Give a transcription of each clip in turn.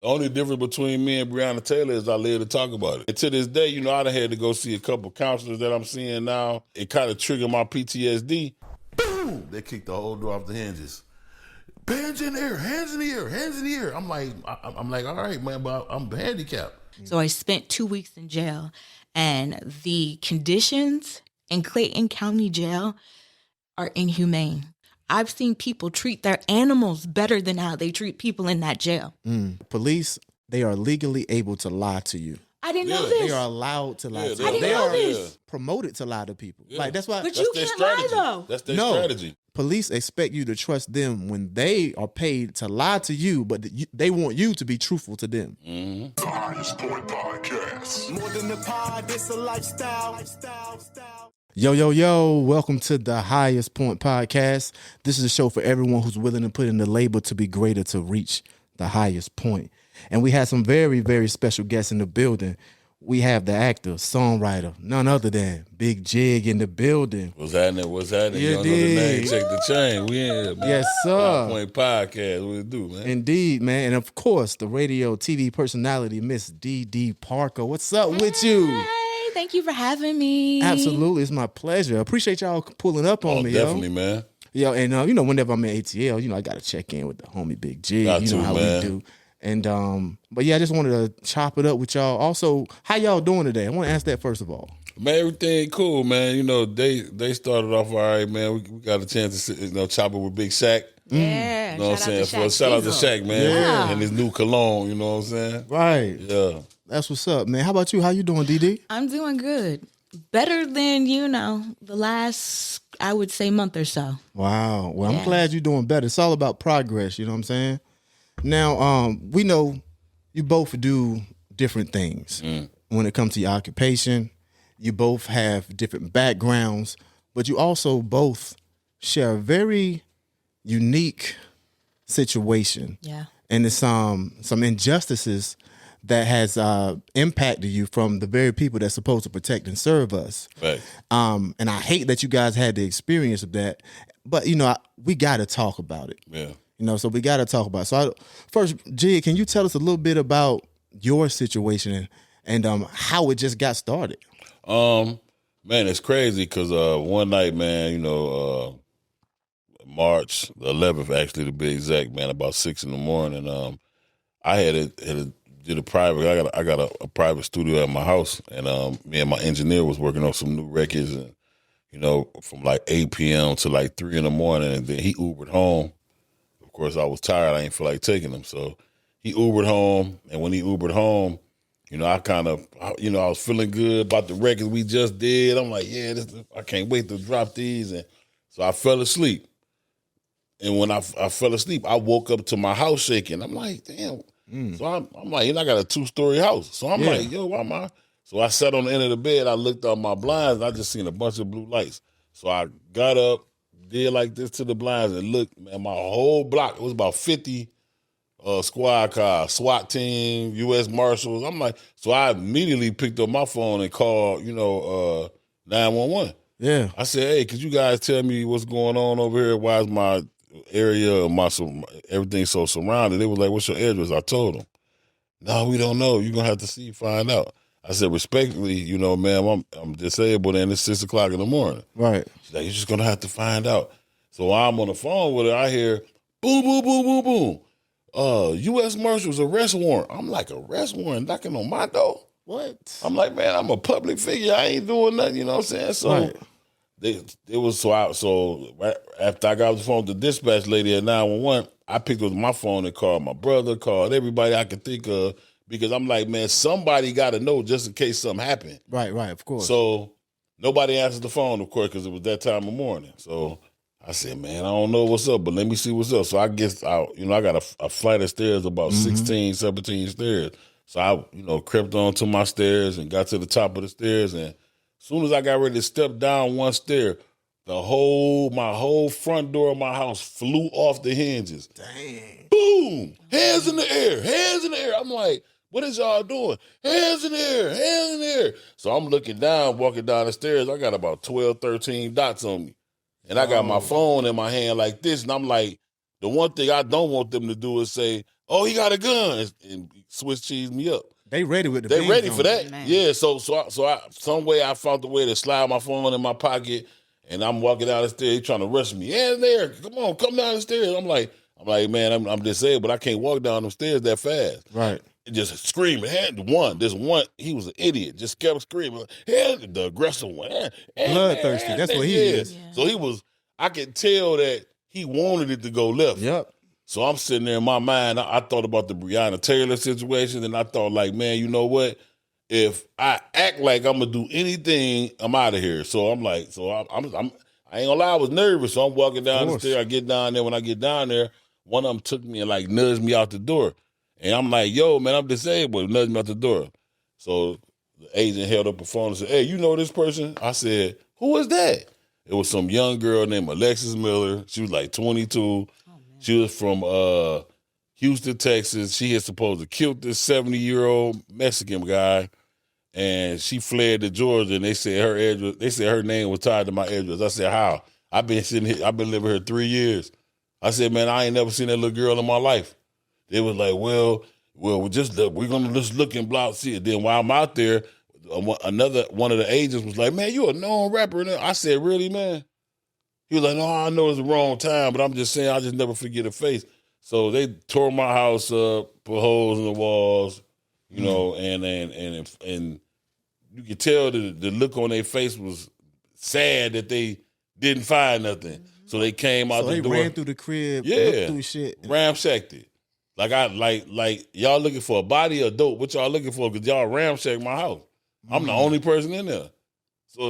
The only difference between me and Breonna Taylor is I live to talk about it. And to this day, I done had to go see a couple counselors that I'm seeing now. It kind of triggered my PTSD. Boom! They kicked the whole door off the hinges. Hands in the air, hands in the air, hands in the air. I'm like, all right, man, but I'm handicapped. So I spent 2 weeks in jail, and the conditions in Clayton County Jail are inhumane. I've seen people treat their animals better than how they treat people in that jail. Police, they are legally able to lie to you. I didn't know this. They are allowed to lie to you. I didn't know this. Promoted to lie to people. Yeah. Like that's why. But you can't lie though. That's their strategy. Police expect you to trust them when they are paid to lie to you, but they want you to be truthful to them. Mm-hmm. The Highest Point Podcast. More than the pod, it's a lifestyle. Yo, welcome to the Highest Point Podcast. This is a show for everyone who's willing to put in the labor to be greater to reach the highest point. And we had some very, very special guests in the building. We have the actor, songwriter, none other than Big Jigg in the building. What's happening? You You don't know the name, dig. check the chain. We in here, man. Yes, sir. Point Podcast, what it do, man? Indeed, man. And of course, the radio TV personality, Miss DeeDee Parker. What's up with you? Hey, thank you for having me. Absolutely. It's my pleasure. Appreciate y'all pulling up on me, definitely, yo. man. Yo, and whenever I'm at ATL, I got to check in with the homie Big Jigg. Got You know to, how man. we do. And but yeah, I just wanted to chop it up with y'all. Also, how y'all doing today? I want to ask that first of all. Man, everything cool, man. They started off all right, man. We got a chance to chop it with Big Shaq. Yeah. You know what I'm saying? Shout Shout out to Shaq, man. Yeah. And his new cologne, you know what I'm saying? Right. Yeah. That's what's up, man. How about you? How you doing, DeeDee? I'm doing good. Better than, the last, I would say, month or so. Wow. Well, I'm Yeah. glad you're doing better. It's all about progress, you know what I'm saying? Now, we know you both do different things when it comes to your occupation. You both have different backgrounds, but you also both share a very unique situation. Yeah. And it's some injustices that has impacted you from the very people that's supposed to protect and serve us. Right. And I hate that you guys had the experience of that, but we got to talk about it. Yeah. So we got to talk about it. So first, Jigg, can you tell us a little bit about your situation and how it just got started? Man, it's crazy because one night, man, March the 11th, actually to be exact, man, about 6 a.m. I did a private. I got a private studio at my house, and me and my engineer was working on some new records, and from like 8 p.m. to like 3 a.m, and then he Ubered home. Of course, I was tired. I ain't feel like taking him, so he Ubered home, and when he Ubered home, I was feeling good about the records we just did. I'm like, I can't wait to drop these, and so I fell asleep. And when I fell asleep, I woke up to my house shaking. I'm like, damn. So I'm like, I got a 2-story house. So I'm like, yo, why am I? So I sat on the end of the bed. I looked up my blinds. And I just seen a bunch of blue lights. So I got up, did like this to the blinds, and looked, man, my whole block, it was about 50 squad cars, SWAT team, U.S. Marshals. I'm like, so I immediately picked up my phone and called, 911. Yeah. I said, hey, could you guys tell me what's going on over here? Why is my area, everything so surrounded? They was like, what's your address? I told them. No, we don't know. You're going to have to find out. I said, respectfully, ma'am, I'm disabled and it's 6 o'clock in the morning. Right. She's like, you're just going to have to find out. So while I'm on the phone with her, I hear, boom, boom, boom, boom, boom. U.S. Marshals arrest warrant. I'm like, arrest warrant knocking on my door? What? I'm like, man, I'm a public figure. I ain't doing nothing, you know what I'm saying? So Right. So right after I got off the phone with the dispatch lady at 911, I picked up my phone and called my brother, called everybody I could think of, because I'm like, man, somebody got to know just in case something happened. Right, of course. So nobody answered the phone, of course, because it was that time of morning. So I said, man, I don't know what's up, but let me see what's up. So I guess, I got a flight of stairs, about 16, 17 stairs. So I, crept onto my stairs and got to the top of the stairs. And as soon as I got ready to step down one stair, my whole front door of my house flew off the hinges. Dang. Boom! Hands in the air, hands in the air. I'm like, what is y'all doing? Hands in the air, hands in the air. So I'm looking down, walking down the stairs. I got about 12, 13 dots on me. And I got my phone in my hand like this, and I'm like, The one thing I don't want them to do is say, "Oh, he got a gun," and Swiss cheese me up. They ready with the They pings ready on for it. that. Man. Yeah. So some way I found the way to slide my phone in my pocket, and I'm walking down the stairs. He trying to rush me. Yeah, there. Come down the stairs. I'm like, man, I'm disabled, but I can't walk down them stairs that fast. Right. Just screaming. This one, he was an idiot. Just kept screaming. The aggressive one. Bloodthirsty. That's what he is. Yeah. So he was. I could tell that he wanted it to go left. Yep. So I'm sitting there in my mind, I thought about the Breonna Taylor situation, and I thought, like, man, you know what? If I act like I'm gonna do anything, I'm out of here. So I'm like, I ain't gonna lie, I was nervous. So I'm walking down the stairs. I get down there. When I get down there, one of them took me and like nudged me out the door, and I'm like, yo, man, I'm disabled. Nudged me out the door. So the agent held up a phone and said, hey, you know this person? I said, who is that? It was some young girl named Alexis Miller. She was like 22. She was from Houston, Texas. She had supposed to kill this 70-year-old Mexican guy, and she fled to Georgia. And they said her address. They said her name was tied to my address. I said, how? I've been sitting here. I've been living here 3 years. I said, man, I ain't never seen that little girl in my life. They was like, well, we're gonna just look and block see it. Then while I'm out there, another one of the agents was like, man, you a known rapper. And I said, really, man? He was like, no, I know it's the wrong time, but I'm just saying I just never forget a face. So they tore my house up, put holes in the walls, you know, and you could tell the look on their face was sad that they didn't find nothing. So they came out the door. They ran through the crib, yeah, looked through shit. Ramshacked it. Like y'all looking for a body or dope. What y'all looking for? Because y'all ramshacked my house. I'm the only person in there.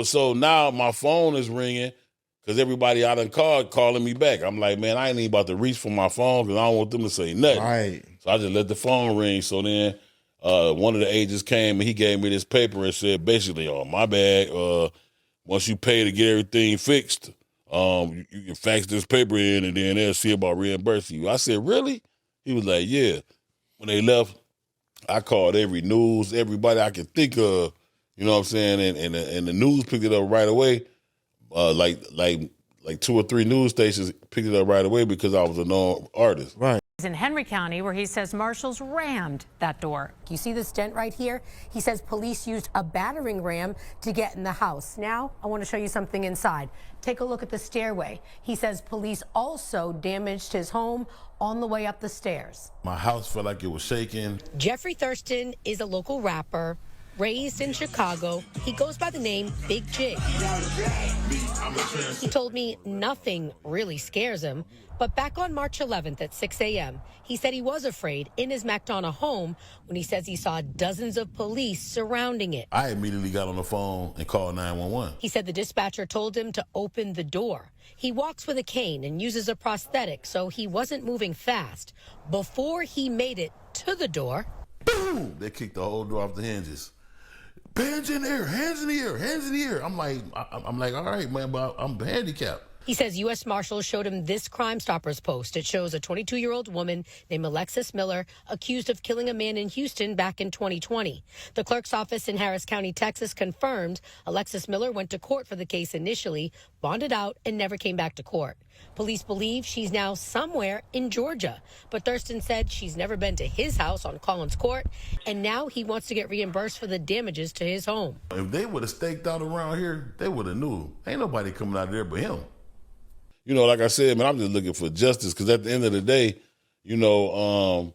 So now my phone is ringing. Because everybody I done called calling me back. I'm like, man, I ain't even about to reach for my phone because I don't want them to say nothing. Right. So I just let the phone ring. So then one of the agents came and he gave me this paper and said, basically, oh, my bad. Once you pay to get everything fixed, you can fax this paper in and then they'll see about reimbursing you. I said, really? He was like, yeah. When they left, I called every news, everybody I could think of, you know what I'm saying? And the news picked it up right away. Like 2 or 3 news stations picked it up right away because I was a known artist. Right. He's in Henry County, where he says marshals rammed that door. You see this dent right here? He says police used a battering ram to get in the house. Now, I want to show you something inside. Take a look at the stairway. He says police also damaged his home on the way up the stairs. My house felt like it was shaking. Jeffrey Thurston is a local rapper. Raised in Chicago, he goes by the name Bigg Jigg. He told me nothing really scares him, but back on March 11th at 6 a.m., he said he was afraid in his McDonough home when he says he saw dozens of police surrounding it. I immediately got on the phone and called 911. He said the dispatcher told him to open the door. He walks with a cane and uses a prosthetic, so he wasn't moving fast. Before he made it to the door, boom! They kicked the whole door off the hinges. Hands in the air, hands in the air, hands in the air. I'm like, all right, man, but I'm handicapped. He says U.S. Marshals showed him this Crime Stoppers post. It shows a 22-year-old woman named Alexis Miller accused of killing a man in Houston back in 2020. The clerk's office in Harris County, Texas, confirmed Alexis Miller went to court for the case initially, bonded out, and never came back to court. Police believe she's now somewhere in Georgia, but Thurston said she's never been to his house on Collins Court, and now he wants to get reimbursed for the damages to his home. If they would have staked out around here, they would have knew. Ain't nobody coming out of there but him. You know, like I said, man, I'm just looking for justice because at the end of the day, you know,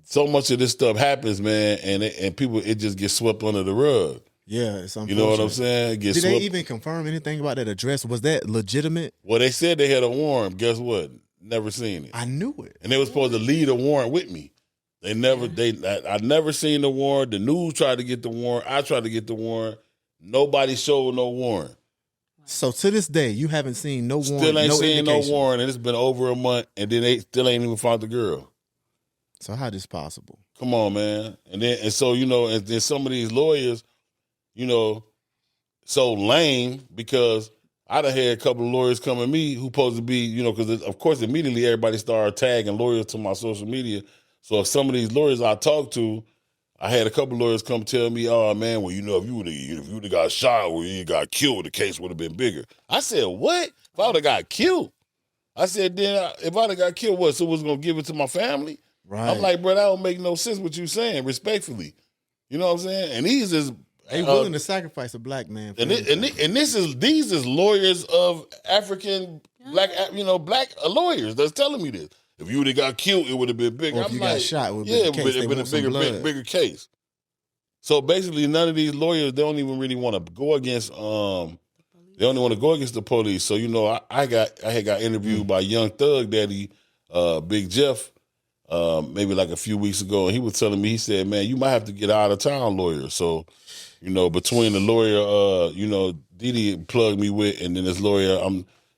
so much of this stuff happens, man, and people, it just gets swept under the rug. Yeah, it's unfortunate. You know what I'm saying? Did they even confirm anything about that address? Was that legitimate? Well, they said they had a warrant. Guess what? Never seen it. I knew it. And they were supposed to lead a warrant with me. They never. I never seen the warrant. The news tried to get the warrant. I tried to get the warrant. Nobody showed no warrant. So to this day, you haven't seen no warrant. Still ain't seen no indication. warrant, and it's been over a month, and then they still ain't even found the girl. So how this possible? Come on, man. And so you know, and then some of these lawyers, you know, so lame because I done had a couple of lawyers come at me who supposed to be, you know, because of course immediately everybody started tagging lawyers to my social media. So if some of these lawyers I talked to, I had a couple of lawyers come tell me, oh man, well, you know, if you would have got shot or you got killed, the case would have been bigger. I said, what? If I would have got killed? I said, then if I'd have got killed, what? So was gonna give it to my family? Right. I'm like, bro, that don't make no sense what you saying, respectfully. You know what I'm saying? And these is They willing to sacrifice a black man. For these is lawyers of African black lawyers that's telling me this. If you would have got killed, it would have been bigger. Or if I'm you like, got shot, it would yeah, have been a bigger case. So basically, none of these lawyers, they don't even really want to go against. They only want to go against the police. So I had got interviewed by Young Thug Daddy, Big Jeff, maybe like a few weeks ago, and he was telling me, he said, man, you might have to get out of town lawyer. So, between the lawyer, DeeDee plugged me with, and then this lawyer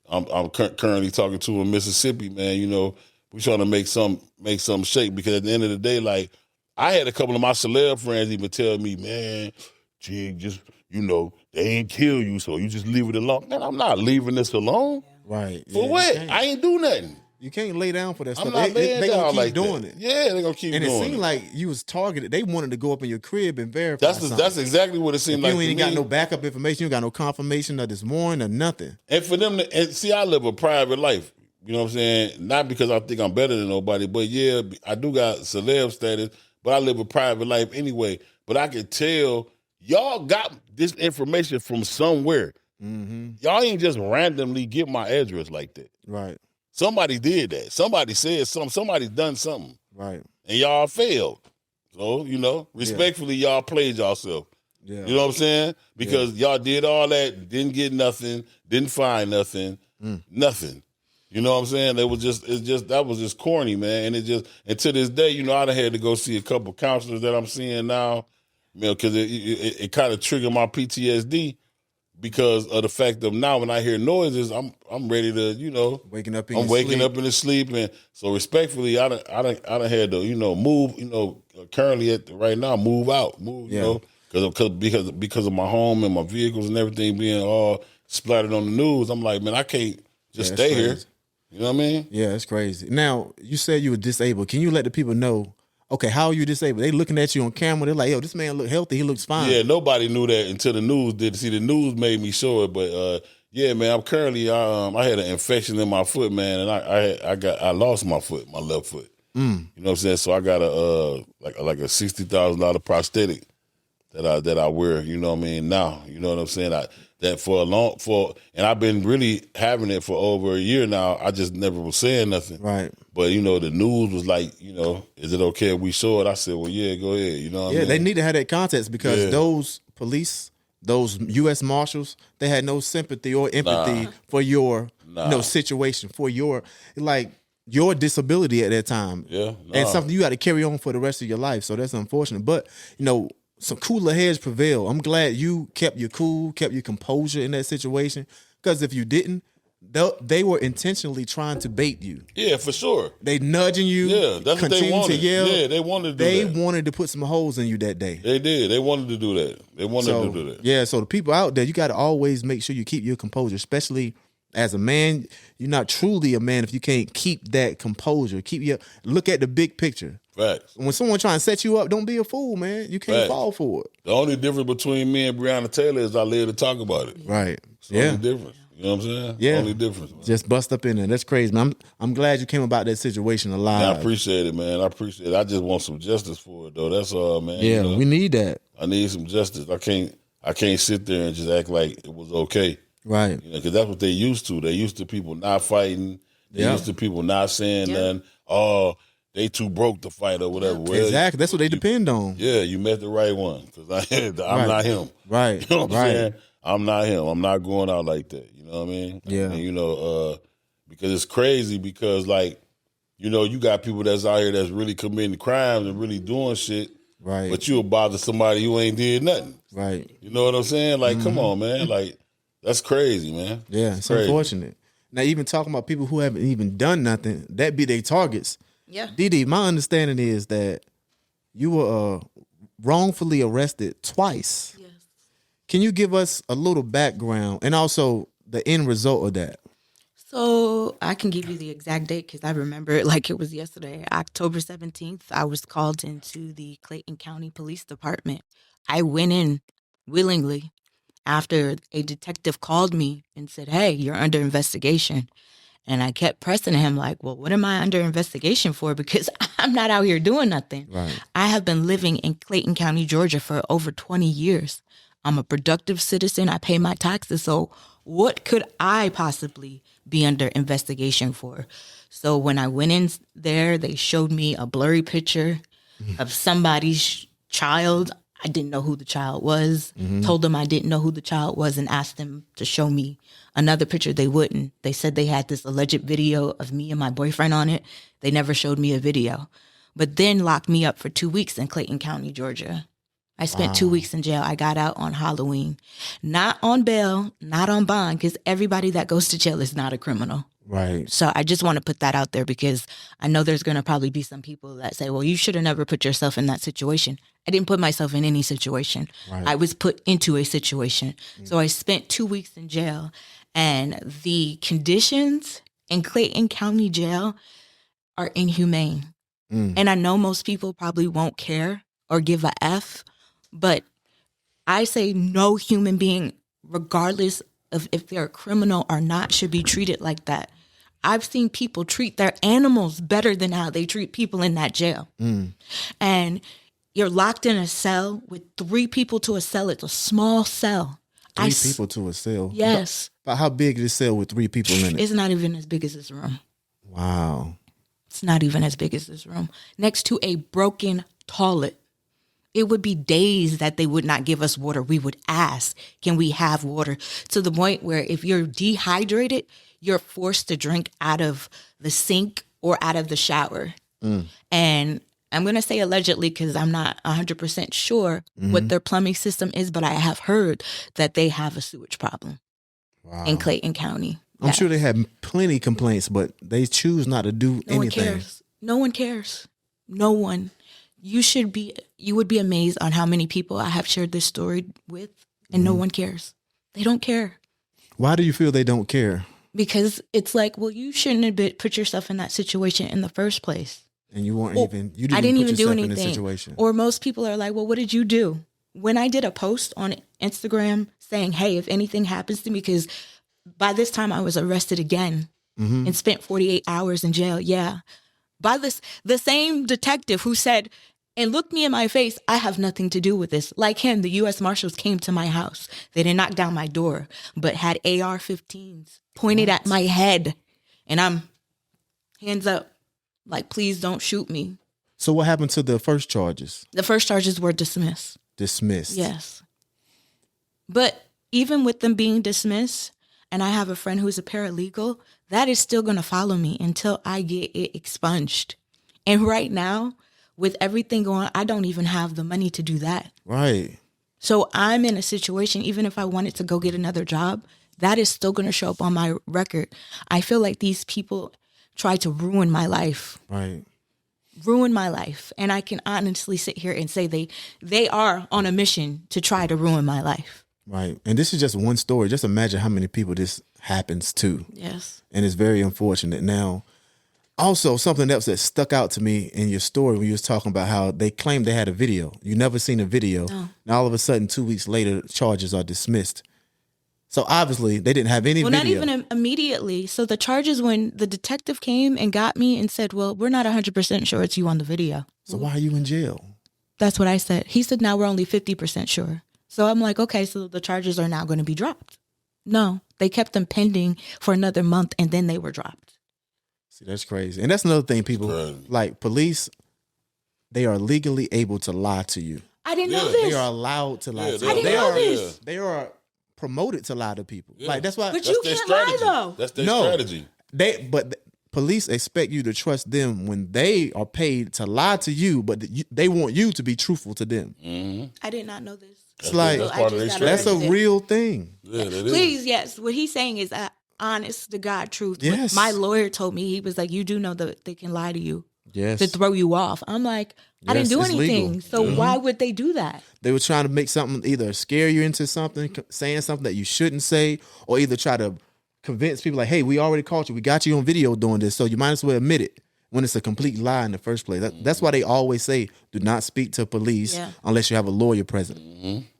I'm currently talking to in Mississippi, man, we trying to make some shake, because at the end of the day, like, I had a couple of my celeb friends even tell me, man, Jigg, just, they ain't kill you, so you just leave it alone. Man, I'm not leaving this alone. Right. For what? I ain't do nothing. You can't lay down for that I'm stuff. not laying They down gonna keep like doing that. it. Yeah, they're gonna keep doing it. And it seemed like you was targeted. They wanted to go up in your crib and verify That's exactly what it seemed like. You ain't to got me. no backup information. You got no confirmation of this morning or nothing. And for them to see, I live a private life. You know what I'm saying? Not because I think I'm better than nobody, but yeah, I do got celeb status, but I live a private life anyway. But I can tell y'all got this information from somewhere. Mm-hmm. Y'all ain't just randomly get my address like that. Right. Somebody did that. Somebody said something. Somebody done something. Right. And y'all failed. So, respectfully, y'all played yourself. Yeah. You know what I'm saying? Because y'all did all that, didn't get nothing, didn't find nothing, nothing. You know what I'm saying? That was just corny, man. And to this day, I done had to go see a couple counselors that I'm seeing now, because it kind of triggered my PTSD. Because of the fact of now, when I hear noises, I'm ready to, waking up in I'm waking up in the sleep, and so respectfully, I done had to, move, currently right now, move out, because of my home and my vehicles and everything being all splattered on the news. I'm like, man, I can't just stay here. You know what I mean? Yeah, it's crazy. Now, you said you were disabled. Can you let the people know? Okay, how are you disabled? They looking at you on camera. They're like, yo, this man look healthy. He looks fine. Yeah, nobody knew that until the news did. See, the news made me sure it. But yeah, man, I'm currently I had an infection in my foot, man, and I lost my foot, my left foot. You know what I'm saying? So I got a like a $60,000 prosthetic that I wear. You know what I mean? Now, you know what I'm saying? And I've been really having it for over a year now. I just never was saying nothing. Right. But, the news was like, is it okay if we show it? I said, well, yeah, go ahead. You know what I mean? They need to have that context, because those police, those U.S. Marshals, they had no sympathy or empathy for your situation, for your disability at that time. Yeah. And something you got to carry on for the rest of your life. So that's unfortunate. But, some cooler heads prevail. I'm glad you kept your cool, kept your composure in that situation, because if you didn't, they were intentionally trying to bait you. Yeah, for sure. They nudging you. Yeah, that's what they wanted. To yell. Yeah, they wanted to do that. They wanted to put some holes in you that day. They did. They wanted to do that. They wanted to do that. Yeah, so the people out there, you got to always make sure you keep your composure, especially as a man. You're not truly a man if you can't keep that composure. Look at the big picture. Facts. When someone trying to set you up, don't be a fool, man. You can't fall for it. The only difference between me and Breonna Taylor is I live to talk about it. Right. It's the only difference. You know what I'm saying? Yeah. Only difference, man. Just bust up in there. That's crazy, man. I'm glad you came about that situation alive. Yeah, I appreciate it, man. I appreciate it. I just want some justice for it, though. That's all, man. Yeah, we need that. I need some justice. I can't sit there and just act like it was okay. Right. Because that's what they used to. They used to people not fighting. They used to people not saying nothing. Oh, they too broke to fight or whatever. Well, exactly. That's what they depend on. Yeah, you met the right one, because I'm not him. Right. You know what I'm saying? I'm not him. I'm not going out like that. You know what I mean? Yeah. And, because it's crazy, because you got people that's out here that's really committing crimes and really doing shit. Right. But you'll bother somebody who ain't did nothing. Right. You know what I'm saying? Like, come on, man. Like, that's crazy, man. Yeah, it's crazy. Unfortunate. Now, even talking about people who haven't even done nothing, that be their targets. Yeah. DeeDee, my understanding is that you were wrongfully arrested twice. Yes. Can you give us a little background and also the end result of that? So I can give you the exact date because I remember it like it was yesterday. October 17th, I was called into the Clayton County Police Department. I went in willingly after a detective called me and said, hey, you're under investigation. And I kept pressing him like, well, what am I under investigation for? Because I'm not out here doing nothing. Right. I have been living in Clayton County, Georgia for over 20 years. I'm a productive citizen. I pay my taxes. So what could I possibly be under investigation for? So when I went in there, they showed me a blurry picture of somebody's child. I didn't know who the child was. Told them I didn't know who the child was and asked them to show me another picture. They wouldn't. They said they had this alleged video of me and my boyfriend on it. They never showed me a video. But then locked me up for 2 weeks in Clayton County, Georgia. I spent 2 weeks in jail. I got out on Halloween. Not on bail, not on bond, because everybody that goes to jail is not a criminal. Right. So I just want to put that out there because I know there's going to probably be some people that say, well, you should have never put yourself in that situation. I didn't put myself in any situation. Right. I was put into a situation. So I spent 2 weeks in jail, and the conditions in Clayton County Jail are inhumane. And I know most people probably won't care or give a F, but I say no human being, regardless of if they're a criminal or not, should be treated like that. I've seen people treat their animals better than how they treat people in that jail. And you're locked in a cell with 3 people to a cell. It's a small cell. 3 people to a cell? Yes. But how big is this cell with 3 people in it? It's not even as big as this room. Wow. It's not even as big as this room. Next to a broken toilet. It would be days that they would not give us water. We would ask, can we have water? To the point where if you're dehydrated, you're forced to drink out of the sink or out of the shower. And I'm going to say allegedly because I'm not 100% sure what their plumbing system is, but I have heard that they have a sewage problem in Clayton County. I'm sure they have plenty complaints, but they choose not to do anything. One cares. No one cares. No one. You would be amazed on how many people I have shared this story with, and no one cares. They don't care. Why do you feel they don't care? Because it's like, well, you shouldn't have put yourself in that situation in the first place. And you weren't you I didn't even do in the anything. situation. Or most people are like, well, what did you do? When I did a post on Instagram saying, hey, if anything happens to me, because by this time I was arrested again and spent 48 hours in jail. Yeah. By the same detective who said, and looked me in my face, I have nothing to do with this. Like him, the U.S. Marshals came to my house. They didn't knock down my door, but had AR-15s pointed at my head. And I'm hands up, like, please don't shoot me. So what happened to the first charges? The first charges were dismissed. Dismissed. Yes. But even with them being dismissed, and I have a friend who's a paralegal, that is still going to follow me until I get it expunged. And right now, with everything going on, I don't even have the money to do that. Right. So I'm in a situation, even if I wanted to go get another job, that is still going to show up on my record. I feel like these people try to ruin my life. Right. Ruin my life. And I can honestly sit here and say they are on a mission to try to ruin my life. Right. And this is just one story. Just imagine how many people this happens to. Yes. And it's very unfortunate. Now, also something else that stuck out to me in your story when you was talking about how they claimed they had a video. You never seen a video. No. Now all of a sudden 2 weeks later, charges are dismissed. So obviously they didn't have any Well, video. not even immediately. So the charges, when the detective came and got me and said, well, we're not 100% sure it's you on the video. So why are you in jail? That's what I said. He said, now we're only 50% sure. So I'm like, okay, so the charges are now going to be dropped. No, they kept them pending for another month and then they were dropped. See, that's crazy. And that's another thing, people, like police, they are legally able to lie to you. I didn't know this. They are allowed to lie to you. I didn't know this. They are promoted to lie to people. Like that's why. But you can't lie though. That's their strategy. Police expect you to trust them when they are paid to lie to you, but they want you to be truthful to them. I did not know this. It's like that's a real thing. Yeah, that Please, is. yes. What he's saying is honest to God truth. Yes. My lawyer told me, he was like, you do know that they can lie to you. Yes. To throw you off. I'm like, I didn't do it's anything. legal. So why would they do that? They were trying to make something, either scare you into something, saying something that you shouldn't say, or either try to convince people like, hey, we already caught you. We got you on video doing this, so you might as well admit it when it's a complete lie in the first place. That's why they always say, do not speak to police unless you have a lawyer present.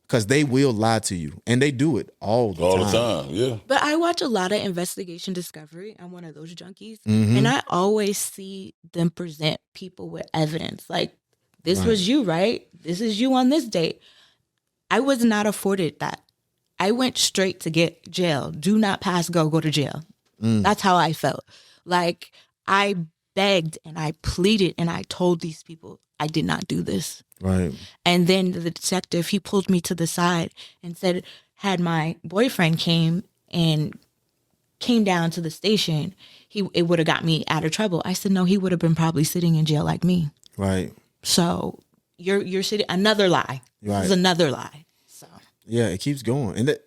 Because because they will lie to you, and they do it all the time. Yeah. But I watch a lot of investigation discovery. I'm one of those junkies. Mhm. And I always see them present people with evidence. Like, this Right. was you, right? This is you on this date. I was not afforded that. I went straight to get jail. Do not pass go to jail. That's how I felt. Like, I begged and I pleaded and I told these people I did not do this. Right. And then the detective, he pulled me to the side and said, had my boyfriend came down to the station, it would have got me out of trouble. I said, no, he would have been probably sitting in jail like me. Right. So you're sitting, another lie. Right. This is another lie. So Yeah, it keeps going. And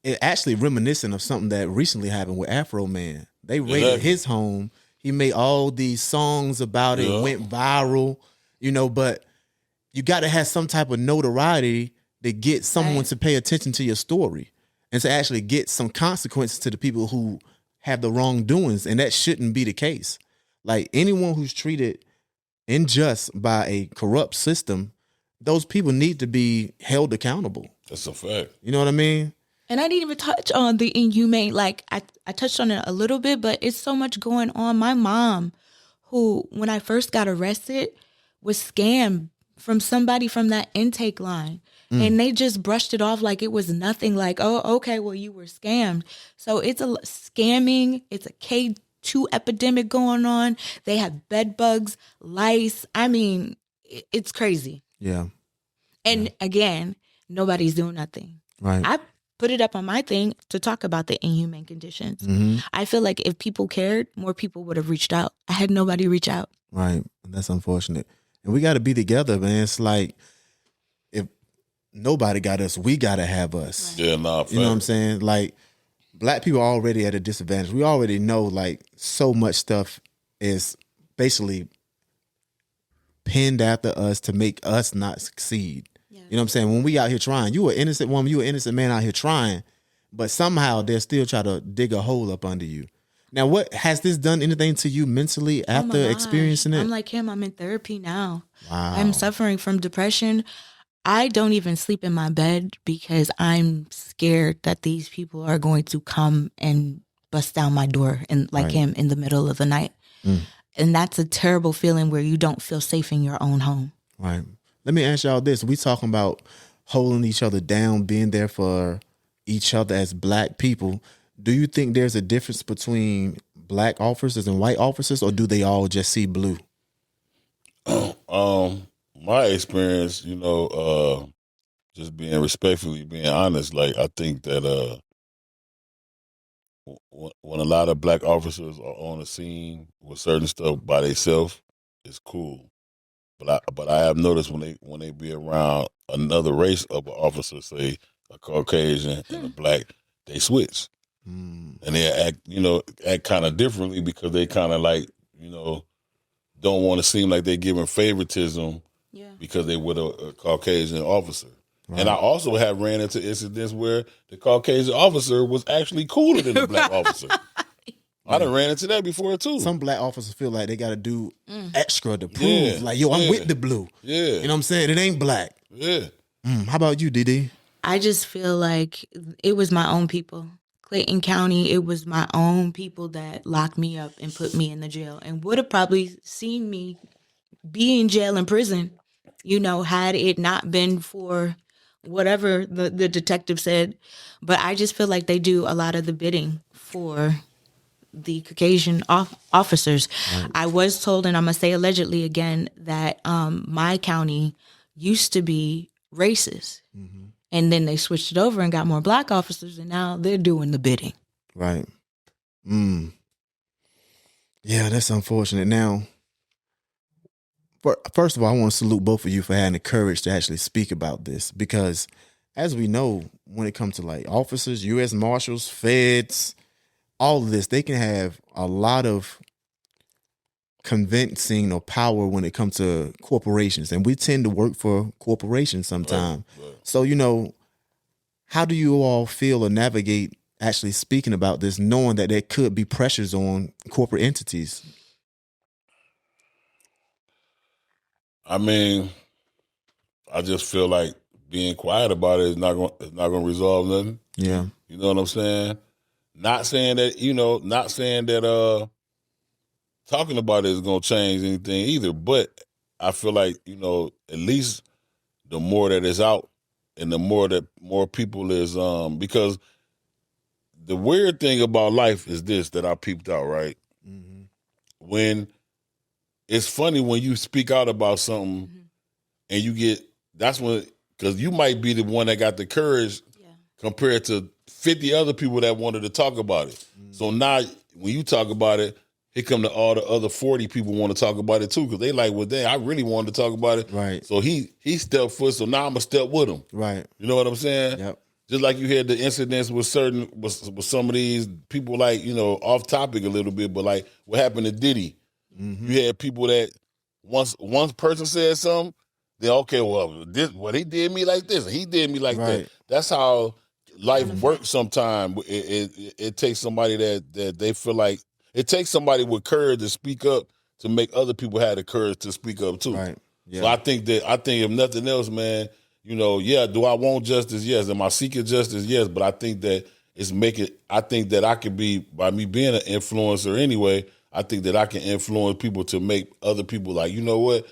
it actually reminiscent of something that recently happened with Afro Man. They raided his home. He made all these songs about it, went viral, but you got to have some type of notoriety to get someone to pay attention to your story and to actually get some consequences to the people who have the wrongdoings. And that shouldn't be the case. Like, anyone who's treated unjust by a corrupt system, those people need to be held accountable. That's a fact. You know what I mean? And I didn't even touch on the inhumane. Like, I touched on it a little bit, but it's so much going on. My mom, who, when I first got arrested, was scammed from somebody from that intake line. And they just brushed it off like it was nothing. Like, oh, okay, well, you were scammed. So it's a scamming. It's a K2 epidemic going on. They have bed bugs, lice. I mean, it's crazy. Yeah. And again, nobody's doing nothing. Right. I put it up on my thing to talk about the inhumane conditions. I feel like if people cared, more people would have reached out. I had nobody reach out. Right. That's unfortunate. And we got to be together, man. It's like, if nobody got us, we got to have us. Yeah, nah, You know what I'm saying? Like, black people are already at a disadvantage. We already know, like, so much stuff is basically pinned after us to make us not succeed. You know what I'm saying? When we out here trying, you an innocent woman, you an innocent man out here trying, but somehow they'll still try to dig a hole up under you. Now, what has this done anything to you mentally after experiencing it? I'm like him. I'm in therapy now. Wow. I'm suffering from depression. I don't even sleep in my bed because I'm scared that these people are going to come and bust down my door and him in the middle of the night. And that's a terrible feeling where you don't feel safe in your own home. Right. Let me ask y'all this. We talking about holding each other down, being there for each other as black people. Do you think there's a difference between black officers and white officers, or do they all just see blue? My experience, just being respectfully, being honest, like, I think that when a lot of black officers are on the scene with certain stuff by themselves, it's cool. But I have noticed when they be around another race of an officer, say a Caucasian and a black, they switch. And they act kind of differently because they kind of like, don't want to seem like they're giving favoritism because they with a Caucasian officer. Right. And I also have ran into incidents where the Caucasian officer was actually cooler than the black officer. I done ran into that before too. Some black officers feel like they got to do extra to prove, like, yo, I'm with the blue. Yeah. You know what I'm saying? It ain't black. Yeah. How about you, DeeDee? I just feel like it was my own people. Clayton County, it was my own people that locked me up and put me in the jail and would have probably seen me be in jail and prison, had it not been for whatever the detective said. But I just feel like they do a lot of the bidding for the Caucasian officers. Right. I was told, and I'm going to say allegedly again, that my county used to be racist. And then they switched it over and got more black officers, and now they're doing the bidding. Right. Yeah, that's unfortunate. Now, first of all, I want to salute both of you for having the courage to actually speak about this, because as we know, when it comes to like officers, U.S. Marshals, feds, all of this, they can have a lot of convincing or power when it comes to corporations. And we tend to work for corporations sometimes. Right. So, how do you all feel or navigate actually speaking about this, knowing that there could be pressures on corporate entities? I mean, I just feel like being quiet about it is not going to resolve nothing. Yeah. You know what I'm saying? Not saying that, talking about it is going to change anything either. But I feel like, at least the more that is out and the more that more people is, because the weird thing about life is this that I peeped out, right? Mm-hmm. When it's funny when you speak out about something and you get, that's when, because you might be the one that got the courage compared to 50 other people that wanted to talk about it. So now when you talk about it, here come all the other 40 people want to talk about it too, because they like, well, dang, I really wanted to talk about it. Right. So he stepped foot, so now I'm going to step with him. Right. You know what I'm saying? Yep. Just like you had the incidents with some of these people, like, off topic a little bit, but like what happened to DeeDee. Mm-hmm. You had people that once one person said something, then okay, well, he did me like this, and he did me like that. That's how life works sometimes. It takes somebody that they feel like, it takes somebody with courage to speak up to make other people have the courage to speak up too. Right. Yeah. So I think if nothing else, man, do I want justice? Yes. Am I seeking justice? Yes. But I think that I think that I could be, by me being an influencer anyway, I think that I can influence people to make other people like, you know what?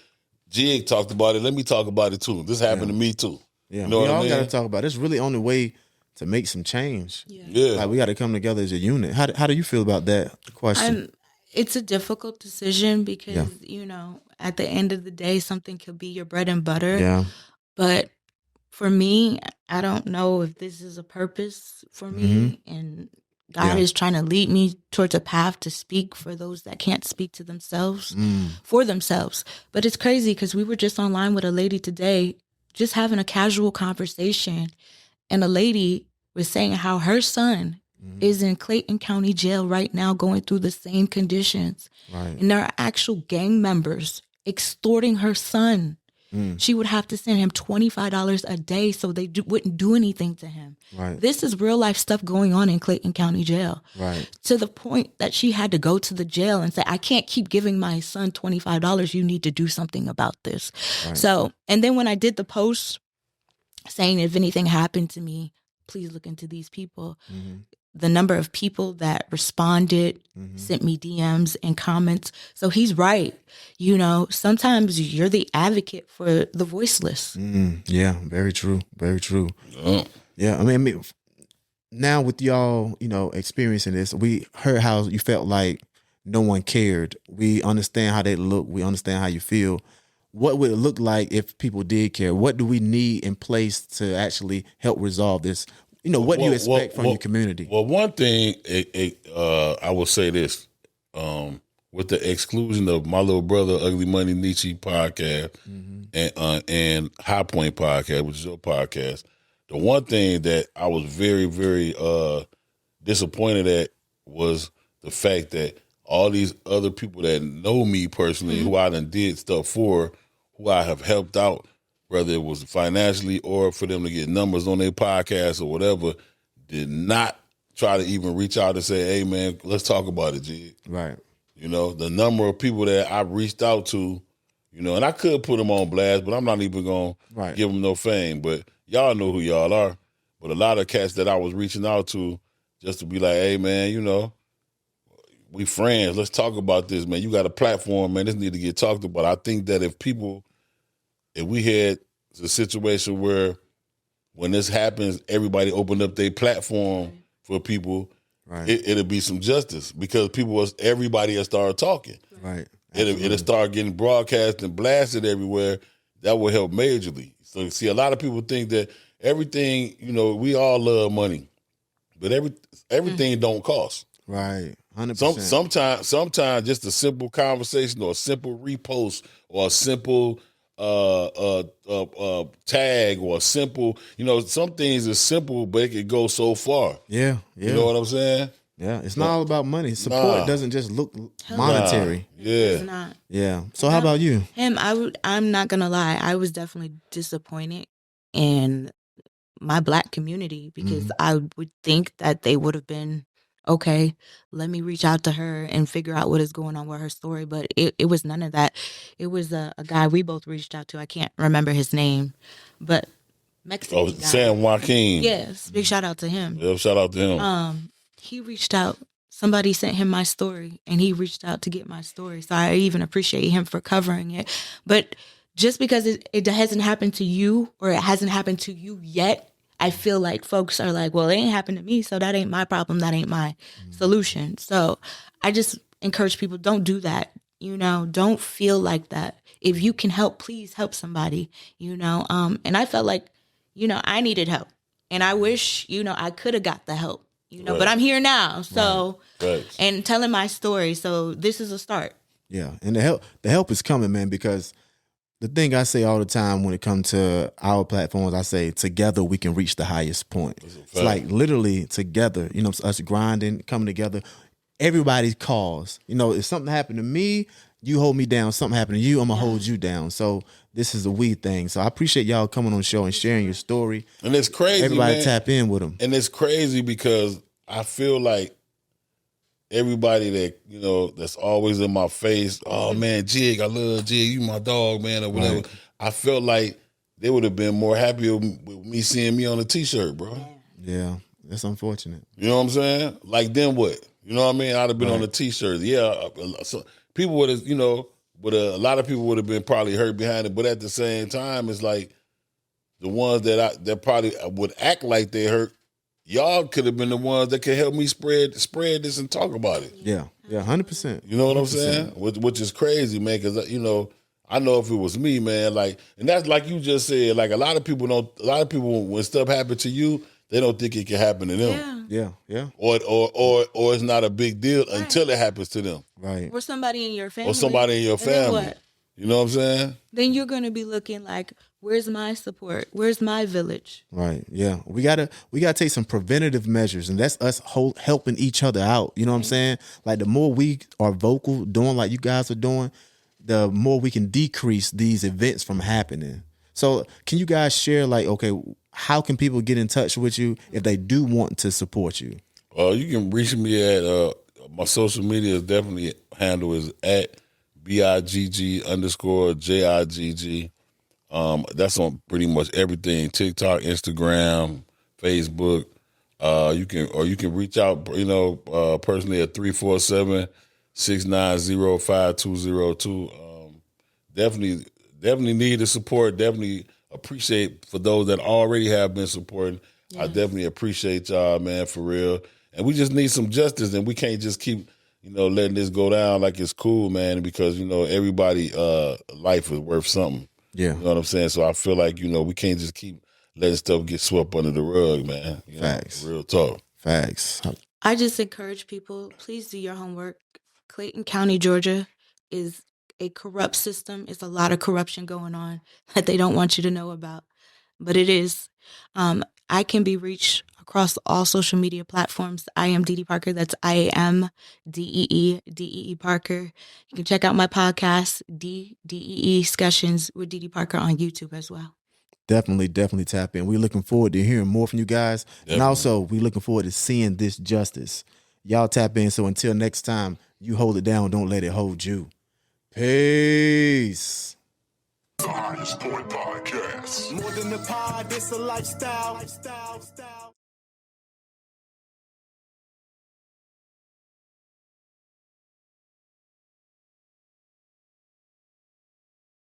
Jigg talked about it. Let me talk about it too. This happened to me too. Yeah. You know we what all I mean? got to talk about it. It's really the only way to make some change. Yeah. Like we got to come together as a unit. How do you feel about that question? It's a difficult decision because, at the end of the day, something could be your bread and butter. Yeah. But for me, I don't know if this is a purpose for me, and God is trying to lead me towards a path to speak for those that can't speak to themselves, for themselves. But it's crazy because we were just online with a lady today, just having a casual conversation, and a lady was saying how her son is in Clayton County Jail right now going through the same conditions. Right. And there are actual gang members extorting her son. She would have to send him $25 a day so they wouldn't do anything to him. Right. This is real life stuff going on in Clayton County Jail. Right. To the point that she had to go to the jail and say, I can't keep giving my son $25. You need to do something about this. Right. So, and then when I did the post saying if anything happened to me, please look into these people. The number of people that responded, sent me DMs and comments. So he's right. Sometimes you're the advocate for the voiceless. Yeah, very true. Very true. Yeah, I mean, now with y'all, experiencing this, we heard how you felt like no one cared. We understand how they look. We understand how you feel. What would it look like if people did care? What do we need in place to actually help resolve this? What do you expect from your community? Well, one thing, I will say this, with the exclusion of my little brother, Ugly Money Nietzsche podcast and High Point podcast, which is your podcast, the one thing that I was very, very disappointed at was the fact that all these other people that know me personally, who I done did stuff for, who I have helped out, whether it was financially or for them to get numbers on their podcast or whatever, did not try to even reach out and say, hey, man, let's talk about it, Jigg. Right. The number of people that I reached out to, and I could put them on blast, but I'm not even going to give them no fame. But y'all know who y'all are. But a lot of cats that I was reaching out to just to be like, hey, man, we friends. Let's talk about this, man. You got a platform, man. This need to get talked about. I think that if we had a situation where when this happens, everybody opened up their platform for people, it'll be some justice because everybody will start talking. Right. It'll start getting broadcast and blasted everywhere. That will help majorly. So see, a lot of people think that everything, we all love money, but everything don't cost. Right. 100%. Sometimes just a simple conversation or a simple repost or a simple tag or a simple, some things are simple, but it could go so far. Yeah. You know what I'm saying? Yeah. It's not all about money. Support doesn't just look monetary. Yeah. It's not. Yeah. So how about you? I'm not gonna lie, I was definitely disappointed in my Black community because I would think that they would have been okay, let me reach out to her and figure out what is going on with her story. But it was none of that. It was a guy we both reached out to. I can't remember his name. But Mexican guy. San Joaquin. Yes, big shout out to him. Yeah, shout out to him. He reached out. Somebody sent him my story, and he reached out to get my story. So I even appreciate him for covering it. But just because it hasn't happened to you, or it hasn't happened to you yet, I feel like folks are like, well, it ain't happened to me, so that ain't my problem. That ain't my solution. So I just encourage people, don't do that. Don't feel like that. If you can help, please help somebody, And I felt like, I needed help. And I wish, I could have got the help, Right. but I'm here now. So, Right. and telling my story. So this is a start. Yeah, and the help is coming, man, because the thing I say all the time when it comes to our platforms, I say together we can reach the highest point. It's like literally together, us grinding, coming together. Everybody's cause. If something happened to me, you hold me down. Something happened to you, I'm going to hold you down. So this is a we thing. So I appreciate y'all coming on the show and sharing your story. And it's crazy, Everybody man. tap in with them. And it's crazy because I feel like everybody that, that's always in my face, oh, man, Jigg, I love Jigg, you my dog, man, or whatever. Right. I felt like they would have been more happier with me seeing me on a T-shirt, bro. Yeah, that's unfortunate. You know what I'm saying? Like, then what? You know what I mean? I'd have been on a T-shirt. Yeah, so people would have, a lot of people would have been probably hurt behind it. But at the same time, it's like the ones that probably would act like they hurt, y'all could have been the ones that could help me spread this and talk about it. Yeah, 100%. You know what I'm saying? Which is crazy, man, because, I know if it was me, man, and that's like you just said, like a lot of people when stuff happens to you, they don't think it can happen to them. Yeah. Or it's not a big deal until it happens to them. Right. Or somebody in your family. Or somebody in your family. What? You know what I'm saying? Then you're going to be looking like, where's my support? Where's my village? Right. Yeah. We gotta take some preventative measures, and that's us helping each other out. You know what I'm saying? Like the more we are vocal, doing like you guys are doing, the more we can decrease these events from happening. So can you guys share, like, okay, how can people get in touch with you if they do want to support you? You can reach me at my social media is definitely handle is at BIGG_JIGG. That's on pretty much everything: TikTok, Instagram, Facebook. You can reach out, personally at 347-690-5202. Definitely need the support. Definitely appreciate for those that already have been supporting. Yeah. I definitely appreciate y'all, man, for real. And we just need some justice, and we can't just keep, letting this go down like it's cool, man, because, everybody life is worth something. Yeah. You know what I'm saying? So I feel like, we can't just keep letting stuff get swept under the rug, man. Facts. Real talk. Facts. I just encourage people, please do your homework. Clayton County, Georgia is a corrupt system. It's a lot of corruption going on that they don't want you to know about, but it is. I can be reached across all social media platforms. I am DeeDee Parker. That's IAMDEE Parker. You can check out my podcast, DEE Discussions with DeeDee Parker on YouTube as well. Definitely tap in. We're looking forward to hearing more from you guys. Definitely. And also, we're looking forward to seeing this justice. Y'all tap in. So until next time, you hold it down. Don't let it hold you. Peace. The Highest Point Podcast. More than the pod, it's a lifestyle.